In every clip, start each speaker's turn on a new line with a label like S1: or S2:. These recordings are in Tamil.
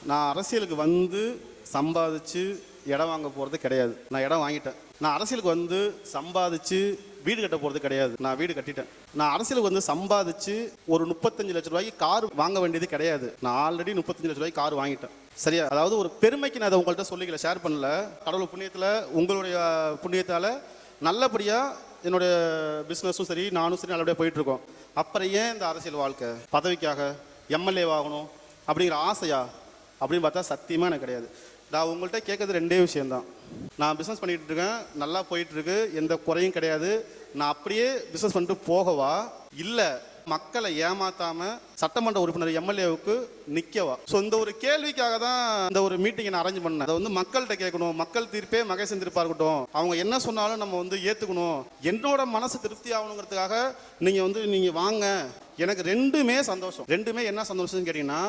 S1: நான் அரசியலுக்கு வந்து சம்பாதிச்சு இடம் வாங்க போகிறது கிடையாது. நான் இடம் வாங்கிட்டேன். நான் அரசியலுக்கு வந்து சம்பாதிச்சு வீடு கட்ட போகிறது கிடையாது. நான் வீடு கட்டிட்டேன். நான் அரசியலுக்கு வந்து சம்பாதிச்சு ஒரு 35 லட்ச ரூபாய்க்கு கார் வாங்க வேண்டியது கிடையாது. நான் ஆல்ரெடி 35 லட்ச ரூபாய்க்கு கார் வாங்கிட்டேன். சரியா? அதாவது ஒரு பெருமைக்கு நான் அதை உங்கள்கிட்ட சொல்லிக்கல, ஷேர் பண்ணல. கடவுள் புண்ணியத்தில், உங்களுடைய புண்ணியத்தால் நல்லபடியாக என்னுடைய பிஸ்னஸும் சரி, நானும் சரி நல்லபடியாக போயிட்டுருக்கோம். அப்புறம் ஏன் இந்த அரசியல் வாழ்க்கை? பதவிக்காக எம்எல்ஏ ஆகணும் அப்படிங்கிற ஆசையா அப்படின்னு பார்த்தா சத்தியமாக எனக்கு கிடையாது. நான் உங்கள்கிட்ட கேட்குறது ரெண்டே விஷயந்தான். நான் பிஸ்னஸ் பண்ணிகிட்டு இருக்கேன், நல்லா போயிட்டுருக்கு, எந்த குறையும் கிடையாது. நான் அப்படியே பிஸ்னஸ் பண்ணிட்டு போகவா, இல்லை மக்களை ஏமாத்தாமல் சட்டமன்ற உறுப்பினர் எம்எல்ஏவுக்கு நிற்கவா? ஸோ இந்த ஒரு கேள்விக்காக தான் இந்த ஒரு மீட்டிங்கை நான் அரேஞ்ச் பண்ணேன். அதை வந்து மக்கள்கிட்ட கேட்கணும். மக்கள் தீர்ப்பே மகேசன் தீர்ப்பாக இருக்கட்டும். அவங்க என்ன சொன்னாலும் நம்ம வந்து ஏற்றுக்கணும். என்னோட மனசு திருப்தி ஆகணுங்கிறதுக்காக நீங்கள் வாங்க. எனக்கு ரெண்டுமே சந்தோஷம். ரெண்டுமே என்ன சந்தோஷம்னு கேட்டிங்கன்னா,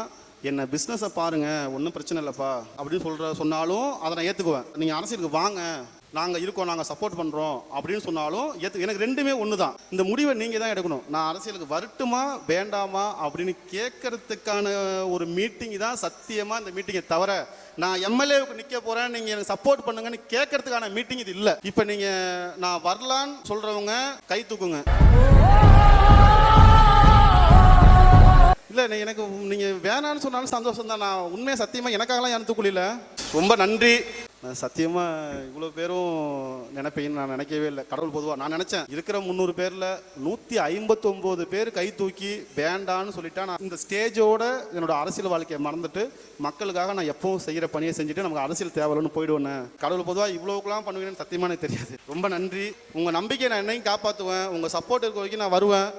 S1: என்ன பிஸ்னஸை பாருங்கள், ஒன்றும் பிரச்சனை இல்லைப்பா அப்படின்னு சொன்னாலும் அதை நான் ஏற்றுக்குவேன். நீங்கள் அரசியலுக்கு வாங்க, நாங்கள் இருக்கோம், நாங்கள் சப்போர்ட் பண்ணுறோம் அப்படின்னு சொன்னாலும் எனக்கு ரெண்டுமே ஒன்று தான். இந்த முடிவை நீங்கள் தான் எடுக்கணும். நான் அரசியலுக்கு வரட்டுமா வேண்டாமா அப்படின்னு கேட்கறதுக்கான ஒரு மீட்டிங் தான் சத்தியமாக இந்த மீட்டிங்கை தவிர, நான் எம்எல்ஏவுக்கு நிற்க போகிறேன், நீங்கள் எனக்கு சப்போர்ட் பண்ணுங்கன்னு கேட்கறதுக்கான மீட்டிங் இது இல்லை. இப்போ நீங்கள் நான் வரலான்னு சொல்கிறவங்க கை தூக்குங்க. இல்லை, எனக்கு நீங்கள் வேணான்னு சொன்னாலும் சந்தோஷம் தான். நான் உண்மையாக சத்தியமாக எனக்காகலாம் யாரும் தூக்கல. ரொம்ப நன்றி. நான் சத்தியமாக இவ்வளோ பேரும் நினைப்பேன்னு நான் நினைக்கவே இல்லை. கடவுள் பொதுவாக நான் நினச்சேன், இருக்கிற 300 பேரில் 159 பேர் கை தூக்கி வேண்டான்னு சொல்லிட்டா, நான் இந்த ஸ்டேஜோட என்னோட அரசியல் வாழ்க்கையை மறந்துட்டு மக்களுக்காக நான் எப்பவும் செய்கிற பணியை செஞ்சுட்டு நமக்கு அரசியல் தேவைன்னு போயிடுவேன்னு. கடவுள் பொதுவாக இவ்வளோக்கெல்லாம் பண்ணுவேன்னு சத்தியமாக எனக்கு தெரியாது. ரொம்ப நன்றி. உங்கள் நம்பிக்கையை நான் என்னையும் காப்பாற்றுவேன். உங்கள் சப்போர்ட் இருக்க வரைக்கும் நான் வருவேன்.